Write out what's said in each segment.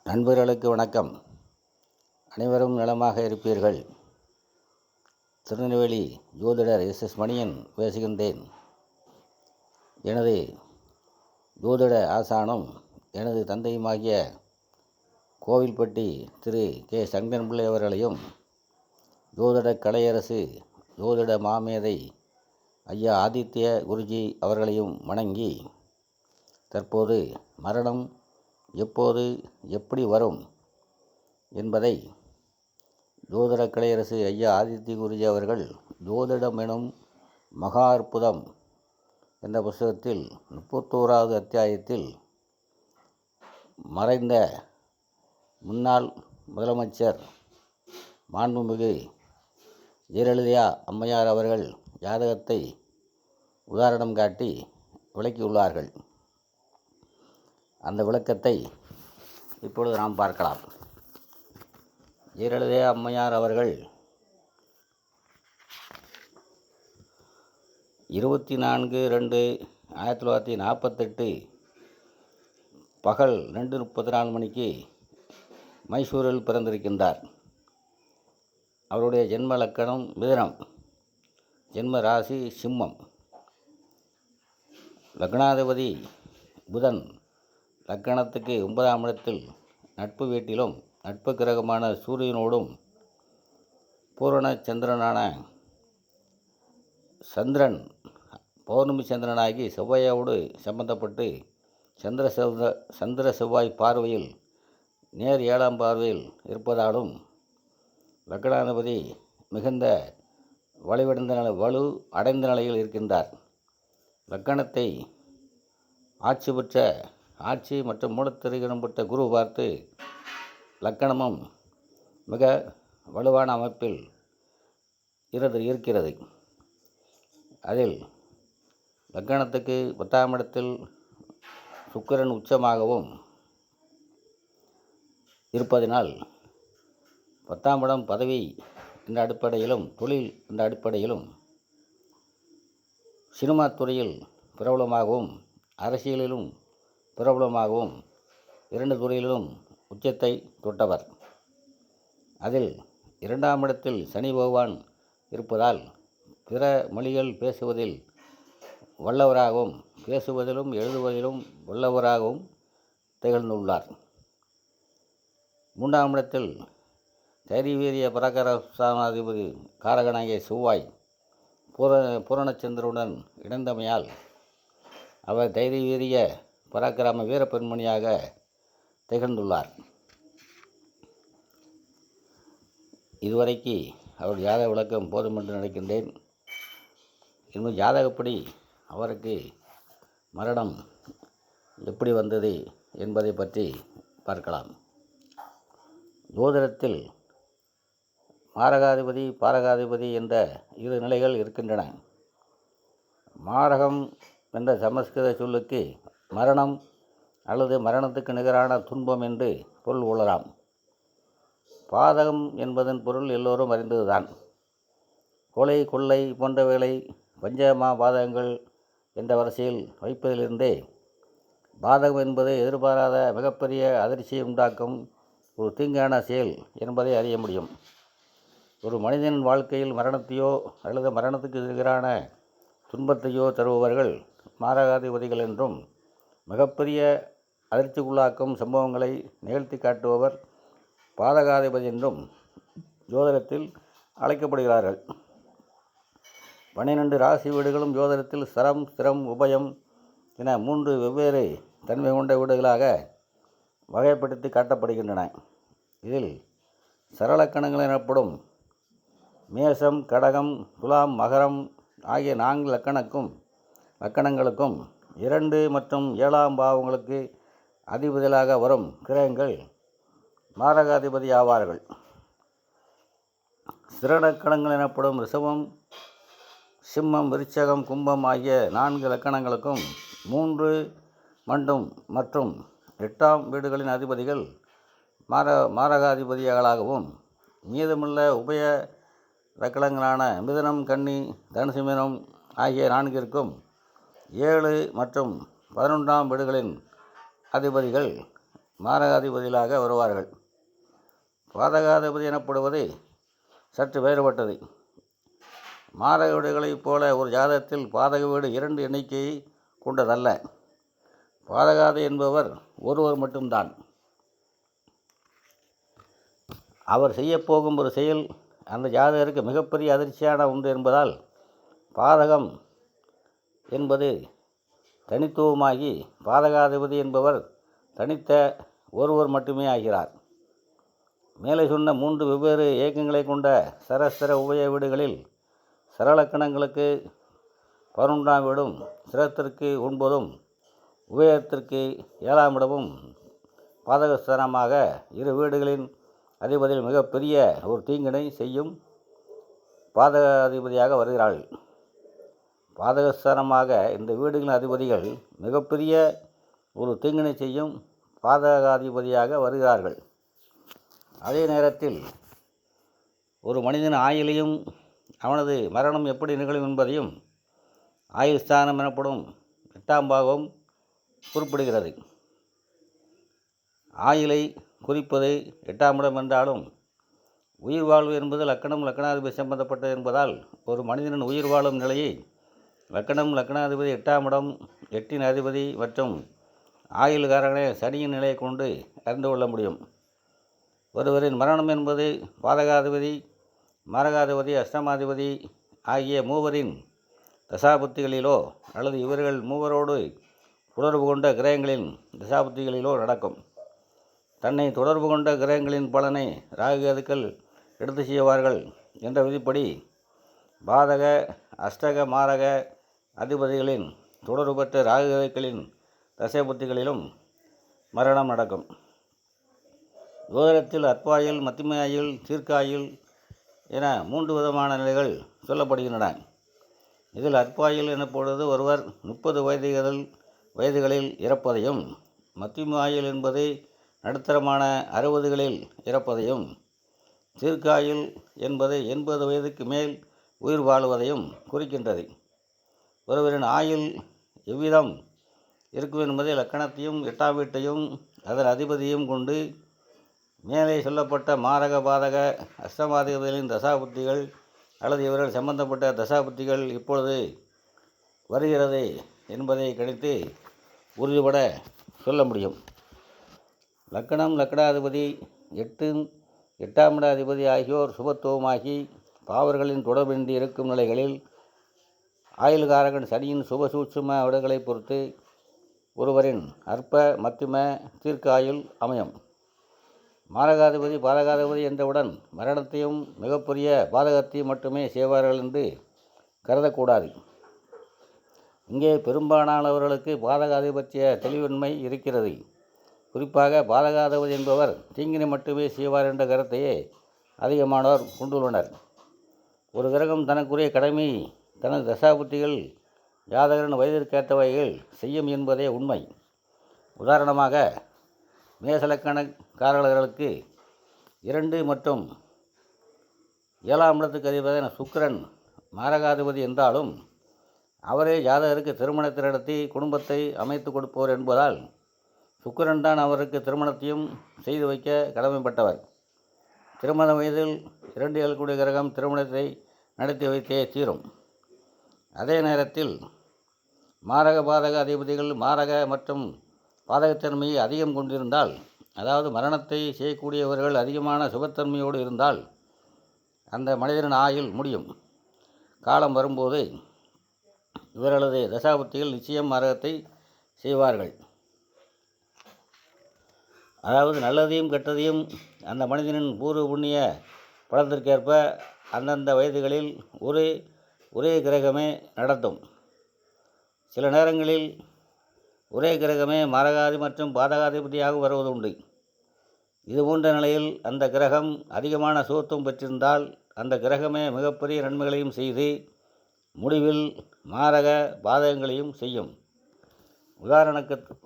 நண்பர்களுக்கு வணக்கம். அனைவரும் நலமாக இருப்பீர்கள். திருநெல்வேலி ஜோதிடர் எஸ் மணியன் பேசுகின்றேன். எனது ஜோதிட ஆசானும் எனது தந்தையுமாகிய கோவில்பட்டி திரு கே சங்கரன்பிள்ளை அவர்களையும், ஜோதிட கலையரசு ஜோதிட மாமேதை ஐயா ஆதித்ய குருஜி அவர்களையும் வணங்கி, தற்போது மரணம் எப்போது எப்படி வரும் என்பதை ஜோதிட கலையரசு ஐயா ஆதித்ய குருஜி அவர்கள் ஜோதிடம் எனும் மகா அற்புதம் என்ற புத்தகத்தில் 31வது அத்தியாயத்தில் மறைந்த முன்னாள் முதலமைச்சர் மாண்புமிகு ஜெயலலிதா அம்மையார் அவர்கள் ஜாதகத்தை உதாரணம் காட்டி விளக்கியுள்ளார்கள். அந்த விளக்கத்தை இப்பொழுது நாம் பார்க்கலாம். ஜெயலலிதா அம்மையார் அவர்கள் 24/2/1948 பகல் 2:34 மணிக்கு மைசூரில் பிறந்திருக்கின்றார். அவருடைய ஜென்ம லக்கணம் மிதுனம், ஜென்ம ராசி சிம்மம், லக்னாதிபதி புதன் லக்கணத்துக்கு 9ஆம் இடத்தில் நட்பு வீட்டிலும் நட்பு கிரகமான சூரியனோடும் பூரண சந்திரனான சந்திரன் பௌர்ணமி சந்திரனாகி செவ்வாயோடு சம்பந்தப்பட்டு சந்திர செவ்வாய் பார்வையில் நேர் 7ஆம் பார்வையில் இருப்பதாலும் லக்னாதிபதி மிகுந்த வலு அடைந்த நிலையில் இருக்கின்றார். லக்கணத்தை ஆட்சி மற்றும் மூலத்திரிகணம் பெற்ற குரு பார்த்து லக்கணமும் மிக வலுவான அமைப்பில் இருக்கிறது. அதில் லக்கணத்துக்கு 10ஆம் இடத்தில் சுக்கிரன் உச்சமாகவும் இருப்பதினால் 10ஆம் இடம் பதவி என்ற அடிப்படையிலும் தொழில் என்ற அடிப்படையிலும் சினிமா துறையில் பிரபலமாகவும் அரசியலிலும் பிரபலமாகவும் 2 துறையிலும் உச்சத்தை தொட்டவர். அதில் 2ஆம் இடத்தில் சனி பகவான் இருப்பதால் பிற மொழிகள் பேசுவதில் வல்லவராகவும் பேசுவதிலும் எழுதுவதிலும் வல்லவராகவும் திகழ்ந்துள்ளார். 3ஆம் இடத்தில் தைரியவீரிய பராக்கிரமசானாதிபதி காரகனாகிய செவ்வாய் பூரணச்சந்திரனுடன் இணைந்தமையால் அவர் தைரியவீரிய பராக்கிரம வீர பெண்மணியாக திகழ்ந்துள்ளார். இதுவரைக்கு அவர் ஜாதக விளக்கம் போதும் என்று நினைக்கின்றேன். இன்னும் ஜாதகப்படி அவருக்கு மரணம் எப்படி வந்தது என்பதை பற்றி பார்க்கலாம். ஜோதிடத்தில் மாரகாதிபதி பாரகாதிபதி என்ற 2 நிலைகள் இருக்கின்றன. மாரகம் என்ற சமஸ்கிருத சொல்லுக்கு மரணம் அல்லது மரணத்துக்கு நிகரான துன்பம் என்று பொருள் கொள்ளலாம். பாதகம் என்பதன் பொருள் எல்லோரும் அறிந்ததுதான். கொலை கொள்ளை போன்றவைகளை பஞ்சமா பாதகங்கள் என்ற வரிசையில் வைப்பதிலிருந்தே பாதகம் என்பது எதிர்பாராத மிகப்பெரிய அதிர்ச்சியை உண்டாக்கும் ஒரு தீங்கான செயல் என்பதை அறிய முடியும். ஒரு மனிதன் வாழ்க்கையில் மரணத்தையோ அல்லது மரணத்துக்கு எதிரான துன்பத்தையோ தருபவர்கள் மாரகாதிபதிகள் என்றும், மிகப்பெரிய அதிர்ச்சிக்குள்ளாக்கும் சம்பவங்களை நிகழ்த்தி காட்டுபவர் பாதகாதிபதி என்றும் ஜோதிடத்தில் அழைக்கப்படுகிறார்கள். 12 ராசி வீடுகளும் ஜோதிடத்தில் சரம், ஸ்திரம், உபயம் என 3 வெவ்வேறு தன்மை கொண்ட வீடுகளாக வகைப்படுத்தி காட்டப்படுகின்றன. இதில் சரலக்கணங்கள் எனப்படும் மேசம், கடகம், துலாம், மகரம் ஆகிய 4 லக்கணங்களுக்கும் 2 மற்றும் 7ஆம் பாவங்களுக்கு அதிபதிகளாக வரும் கிரகங்கள் மாரகாதிபதி ஆவார்கள். ஸ்திரலக்கணங்கள் எனப்படும் ரிஷபம், சிம்மம், விருச்சகம், கும்பம் ஆகிய 4 லக்கணங்களுக்கும் 3 மற்றும் 8ஆம் வீடுகளின் அதிபதிகள் மாரகாதிபதிகளாகவும், மீதமுள்ள உபய லக்கணங்களான மிதுனம், கன்னி, தனுசு, மீனம் ஆகிய 4ற்கும் 7 மற்றும் 11ஆம் வீடுகளின் அதிபதிகள் மாரகாதிபதிகளாக வருவார்கள். பாதகாதிபதி எனப்படுவது சற்று வேறுபட்டது. மாரக வீடுகளைப் போல ஒரு ஜாதகத்தில் பாதக வீடு 2 எண்ணிக்கையை கொண்டதல்ல. பாதகாதி என்பவர் ஒருவர் மட்டும்தான். அவர் செய்யப்போகும் ஒரு செயல் அந்த ஜாதகருக்கு மிகப்பெரிய அதிர்ச்சியான ஒன்று என்பதால் பாதகம் என்பது தனித்துவமாகி பாதகாதிபதி என்பவர் தனித்த ஒருவர் மட்டுமே ஆகிறார். மேலே சொன்ன 3 வெவ்வேறு இயக்கங்களை கொண்ட சரஸ்திர உபய வீடுகளில் சரலக்கணங்களுக்கு 11ஆம் வீடும், சிரத்திற்கு 9ம், உபயத்திற்கு 7ஆம் இடமும் பாதகஸ்தானமாக இரு வீடுகளின் அதிபதியில் மிகப்பெரிய ஒரு தீங்கினை செய்யும் பாதகாதிபதியாக வருகிறார்கள். பாதகஸ்தானமாக இந்த வீடுகளின் அதிபதிகள் மிகப்பெரிய ஒரு தீங்கினை செய்யும் பாதகாதிபதியாக வருகிறார்கள். அதே நேரத்தில் ஒரு மனிதன் ஆயுளையும் அவனது மரணம் எப்படி நிகழும் என்பதையும் ஆயுள் ஸ்தானம் எனப்படும் 8ஆம் பாகம் குறிப்பிடுகிறது. ஆயுளை குறிப்பது 8ஆம் இடம் என்றாலும் உயிர் வாழ்வு என்பது லக்கணம் லக்கணாதிபதி சம்பந்தப்பட்டது என்பதால் ஒரு மனிதனின் உயிர் வாழும் நிலையை லக்கணம் லக்கணாதிபதி 8ஆம் இடம் 8இன் அதிபதி மற்றும் ஆயுள்காரனே சனியின் நிலையை கொண்டு அறிந்து கொள்ள முடியும். ஒருவரின் மரணம் என்பது பாதகாதிபதி, மாரகாதிபதி, அஷ்டமாதிபதி ஆகிய மூவரின் தசாபுத்திகளிலோ அல்லது இவர்கள் மூவரோடு தொடர்பு கொண்ட கிரகங்களின் தசாபுத்திகளிலோ நடக்கும். தன்னை தொடர்பு கொண்ட கிரகங்களின் பலனை ராகுகேதுக்கள் எடுத்து செய்வார்கள் என்ற விதிப்படி பாதக, அஷ்டக, மாரக அதிபதிகளின் தொடர்பு பெற்ற ராகுகேதுக்களின் தசைபுத்திகளிலும் மரணம் நடக்கும். ஜோதிடத்தில் அற்பாயுள், மத்தியமாயுள், தீர்க்காயுள் என 3 விதமான நிலைகள் சொல்லப்படுகின்றன. இதில் அற்பாயுள் எனப்படுவது ஒருவர் 30 வயதுகளில் இறப்பதையும், மத்தியமாயுள் என்பது நடுத்தரமான 60களில் இறப்பதையும், தீர்க்காயுள் என்பது 80 வயதுக்கு மேல் உயிர் வாழுவதையும் குறிக்கின்றது. ஒருவரின் ஆயுள் எவ்விதம் இருக்கும் என்பதை லக்கணத்தையும் 8ஆம் வீட்டையும் அதன் அதிபதியும் கொண்டு மேலே சொல்லப்பட்ட மாரக, பாதக, அஷ்டமாதிபதிகளின் தசாபுத்திகள் அல்லது இவர்கள் சம்பந்தப்பட்ட தசாபுத்திகள் இப்பொழுது வருகிறது என்பதை கணித்து உறுதிபட சொல்ல முடியும். லக்கணம் லக்கணாதிபதி 8ஆம் இட அதிபதி ஆகியோர் சுபத்துவமாகி பாவர்களின் தொடர்பின்றி இருக்கும் நிலைகளில் ஆயுள்காரகன் சனியின் சுபசூட்சும விடங்களை பொறுத்து ஒருவரின் அற்ப, மத்தியம, தீர்க்க ஆயுள் அமையும். மாரகாதிபதி பாதகாதிபதி என்றவுடன் மரணத்தையும் மிகப்பெரிய பாதகத்தையும் மட்டுமே செய்வார்கள் என்று கருதக்கூடாது. இங்கே பெரும்பாலானவர்களுக்கு பாதகாதிபத்திய தெளிவின்மை இருக்கிறது. குறிப்பாக பாதகாதிபதி என்பவர் தீங்கினை மட்டுமே செய்வார் என்ற கருத்தையே அதிகமானோர் கொண்டுள்ளனர். ஒரு கிரகம் தனக்குரிய கடமை தனது தசாபுத்திகள் ஜாதகரின் வயதிற்கேற்றவைகள் செய்யும் என்பதே உண்மை. உதாரணமாக மேசலக்கணக்காரர்களுக்கு 2 மற்றும் 7ஆம் இடத்துக்கு அதிபதியான சுக்கிரன் மாரகாதிபதி என்றாலும் அவரே ஜாதகருக்கு திருமணத்தை நடத்தி குடும்பத்தை அமைத்து கொடுப்பவர் என்பதால் சுக்கிரன் தான் அவருக்கு திருமணத்தையும் செய்து வைக்க கடமைப்பட்டவர். திருமண வயதில் 2 ஏழக்கூடிய கிரகம் திருமணத்தை நடத்தி வைத்தே தீரும். அதே நேரத்தில் மாரக பாதக அதிபதிகள் மாரக மற்றும் பாதகத்தன்மையை அதிகம் கொண்டிருந்தால், அதாவது மரணத்தை செய்யக்கூடியவர்கள் அதிகமான சுபத்தன்மையோடு இருந்தால் அந்த மனிதனின் ஆயுள் முடியும். காலம் வரும்போது இவர்களது தசாபுத்திகள் நிச்சயம் மாரகத்தை செய்வார்கள். அதாவது நல்லதையும் கெட்டதையும் அந்த மனிதனின் பூர்வ புண்ணிய பலத்திற்கேற்ப அந்தந்த வயதுகளில் ஒரே கிரகமே நடத்தும். சில நேரங்களில் ஒரே கிரகமே மாரகாதி மற்றும் பாதகாதிபதியாக வருவது உண்டு. இதுபோன்ற நிலையில் அந்த கிரகம் அதிகமான சுகத்துவம் பெற்றிருந்தால் அந்த கிரகமே மிகப்பெரிய நன்மைகளையும் செய்து முடிவில் மாரக பாதகங்களையும் செய்யும்.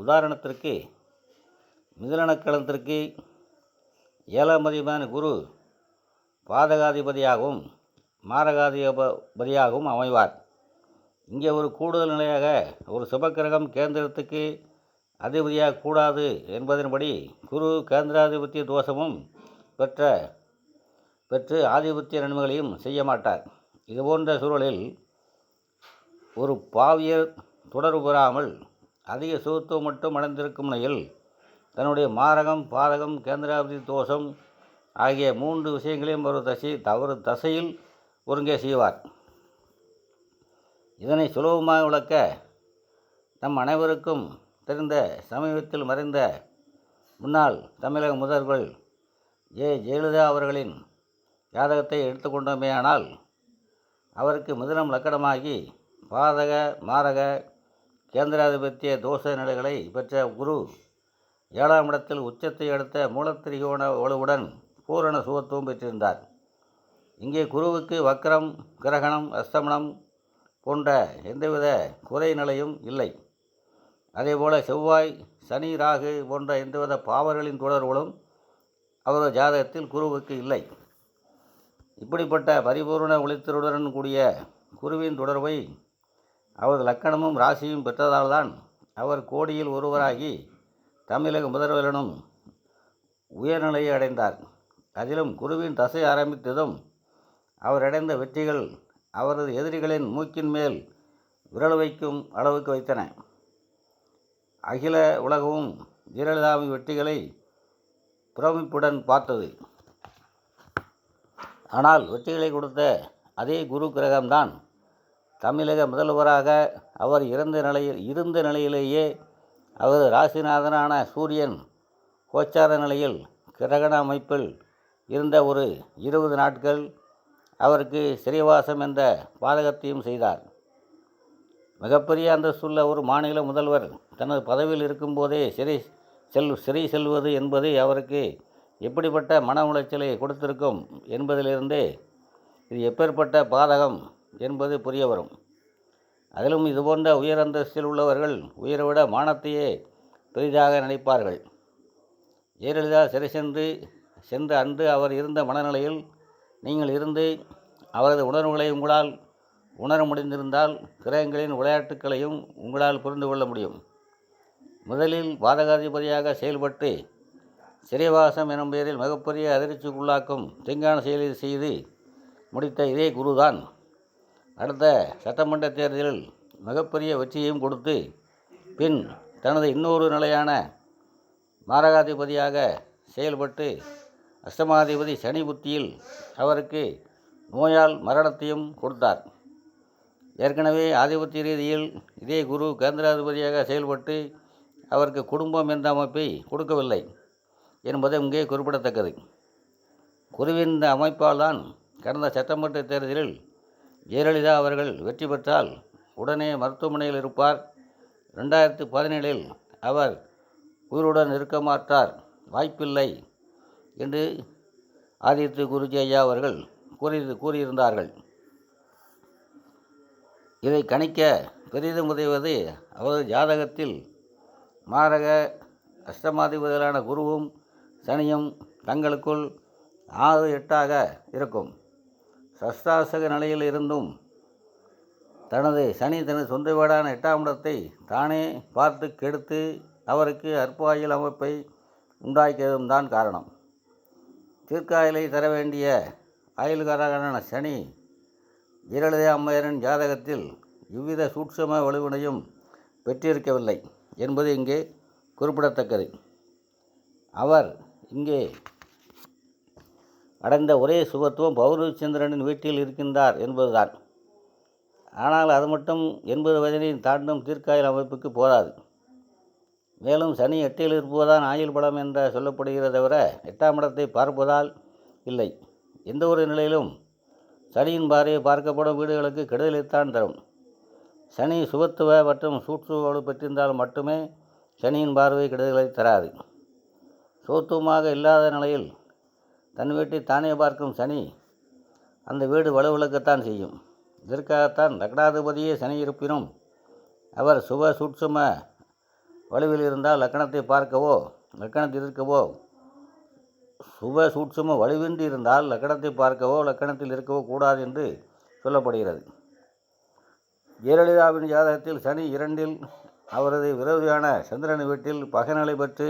உதாரணத்திற்கு மிதுனக்கலத்திற்கு 7ஆம் அதிபதியான குரு பாதகாதிபதியாகவும் மாரகாதிபதியாகவும் அமைவார். இங்கே ஒரு கூடுதல் நிலையாக ஒரு சுபக்கிரகம் கேந்திரத்துக்கு அதிபதியாக கூடாது என்பதன்படி குரு கேந்திராதிபத்திய தோஷமும் பெற்று ஆதிபத்திய நன்மைகளையும் செய்ய மாட்டார். இதுபோன்ற சூழலில் ஒரு பாவியர் தொடர்பு பெறாமல் அதிக சுகத்துவம் மட்டும் அடைந்திருக்கும் நிலையில் தன்னுடைய மாரகம், பாதகம், கேந்திராதிபதி தோஷம் ஆகிய 3 விஷயங்களையும் ஒரு தசையில் ஒருங்கே செய்வார். இதனை சுலபமாக விளக்க நம் அனைவருக்கும் தெரிந்த சமீபத்தில் மறைந்த முன்னாள் தமிழக முதல்வர்கள் ஜெயலலிதா அவர்களின் ஜாதகத்தை எடுத்துக்கொண்டோமேயானால் அவருக்கு மிதுனம் லக்கணமாகி பாதக, மாரக, கேந்திராதிபத்திய தோஷ நிலைகளை பெற்ற குரு 7ஆம் இடத்தில் உச்சத்தை அடுத்த மூலத்திரிகோண வலுவுடன் பூரண சுகத்துவம் பெற்றிருந்தார். இங்கே குருவுக்கு வக்ரம், கிரகணம், அஸ்தமனம் போன்ற எந்தவித குறை நிலையும் இல்லை. அதேபோல செவ்வாய், சனி, ராகு போன்ற எந்தவித பாவர்களின் தொடர்புகளும் அவரது ஜாதகத்தில் குருவுக்கு இல்லை. இப்படிப்பட்ட பரிபூர்ண ஒளித்திருடன் கூடிய குருவின் தொடர்பை அவரது லக்கணமும் ராசியும் பெற்றதால்தான் அவர் கோடியில் ஒருவராகி தமிழக முதல்வரிடம் உயர்நிலையை அடைந்தார். அதிலும் குருவின் தசை ஆரம்பித்ததும் அவர் அடைந்த வெற்றிகள் அவரது எதிரிகளின் மூக்கின் மேல் விரல் வைக்கும் அளவுக்கு வைத்தன. அகில உலகமும் ஜெயலலிதாவின் வெற்றிகளை பிரமிப்புடன் பார்த்தது. ஆனால் வெற்றிகளை கொடுத்த அதே குரு கிரகம்தான் தமிழக முதல்வராக அவர் இருந்த நிலையிலேயே அவர் ராசிநாதனான சூரியன் கோச்சார நிலையில் கிரகண அமைப்பில் இருந்த ஒரு 20 நாட்கள் அவருக்கு சிறைவாசம் என்ற பாதகத்தையும் செய்தார். மிகப்பெரிய அந்தஸ்துள்ள ஒரு மாநில முதல்வர் தனது பதவியில் இருக்கும்போதே சிறை செல்வது என்பது அவருக்கு எப்படிப்பட்ட மன உளைச்சலை கொடுத்திருக்கும் என்பதிலிருந்தே இது எப்பேற்பட்ட பாதகம் என்பது புரிய வரும். அதிலும் இதுபோன்ற உயர் அந்தஸ்தில் உள்ளவர்கள் உயர்விட மானத்தையே பெரிதாக நினைப்பார்கள். ஜெயலலிதா சிறை சென்ற அன்று அவர் இருந்த மனநிலையில் நீங்கள் இருந்து அவரது உணர்வுகளை உங்களால் உணர முடிந்திருந்தால் கிரகங்களின் விளையாட்டுக்களையும் உங்களால் புரிந்து கொள்ள முடியும். முதலில் பாதகாதிபதியாக செயல்பட்டு சிறைவாசம் எனும் பெயரில் மிகப்பெரிய அதிர்ச்சிக்குள்ளாக்கும் தீங்கான செயலை செய்து முடித்த இதே குருதான் அடுத்த சட்டமன்ற தேர்தலில் மிகப்பெரிய வெற்றியையும் கொடுத்து பின் தனது இன்னொரு நிலையான மாரகாதிபதியாக செயல்பட்டு அஷ்டமாதிபதி சனி புத்தியில் அவருக்கு நோயால் மரணத்தையும் கொடுத்தார். ஏற்கனவே ஆதிபத்திய ரீதியில் இதே குரு கேந்திராதிபதியாக செயல்பட்டு அவருக்கு குடும்பம் என்ற அமைப்பை கொடுக்கவில்லை என்பது இங்கே குறிப்பிடத்தக்கது. குருவின் இந்த அமைப்பால் தான் கடந்த சட்டமன்ற தேர்தலில் ஜெயலலிதா அவர்கள் வெற்றி பெற்றால் உடனே மருத்துவமனையில் இருப்பார். 2017இல் அவர் உயிருடன் இருக்க மாட்டார், வாய்ப்பில்லை என்று ஆதித்ய குருஜி ஐயா அவர்கள் கூறியிருந்தார்கள். இதை கணிக்க பெரிதும் உதவுவது அவரது ஜாதகத்தில் மாரக அஷ்டமாதிபதிகளான குருவும் சனியும் தங்களுக்குள் 6-8 இருக்கும். சஷ்டாசக நிலையில் இருந்தும் சனி தனது சொந்த வீடான 8ஆம் இடத்தை தானே பார்த்து கெடுத்து அவருக்கு அற்பாயுள் அமைப்பை உண்டாக்கியதும் தான் காரணம். தீர்க்காயுளை தர வேண்டிய ஆயுள்காரகனான சனி ஜெயலலிதா அம்மையாரின் ஜாதகத்தில் இவ்வித சூட்சும வலுவினையும் பெற்றிருக்கவில்லை என்பது இங்கே குறிப்பிடத்தக்கது. அவர் இங்கே அடைந்த ஒரே சுகத்துவம் பௌர்ணச்சந்திரனின் வீட்டில் இருக்கின்றார் என்பதுதான். ஆனால் அது மட்டும் 80 வயதினை தாண்டும் தீர்க்காயுள் அமைப்புக்கு போதாது. மேலும் சனி 8இல் இருப்பதுதான் ஆயுள் பலம் என்ற சொல்லப்படுகிறத தவிர 8ஆம் இடத்தை பார்ப்பதால் இல்லை. எந்த ஒரு நிலையிலும் சனியின் பார்வை பார்க்கப்படும் வீடுகளுக்கு கெடுதலைத்தான் தரும். சனி சுபத்துவ மற்றும் சூட்சும பெற்றிருந்தால் மட்டுமே சனியின் பார்வை கெடுதலை தராது. சுபத்துவமாக இல்லாத நிலையில் தன் வீட்டை தானே பார்க்கும் சனி அந்த வீடு வலுவிழக்கத்தான் செய்யும். இதற்காகத்தான் லக்னாதிபதியே சனி இருப்பினும் அவர் சுப சூட்சும வலுவில் இருந்தால் லக்கணத்தை பார்க்கவோ லக்கணத்தில் இருக்கவோ, சுப சூட்சும வலுவின்றி இருந்தால் லக்கணத்தை பார்க்கவோ லக்கணத்தில் இருக்கவோ கூடாது என்று சொல்லப்படுகிறது. ஜெயலலிதாவின் ஜாதகத்தில் சனி 2இல் அவரது விரோதியான சந்திரன் வீட்டில் பகைநிலை பெற்று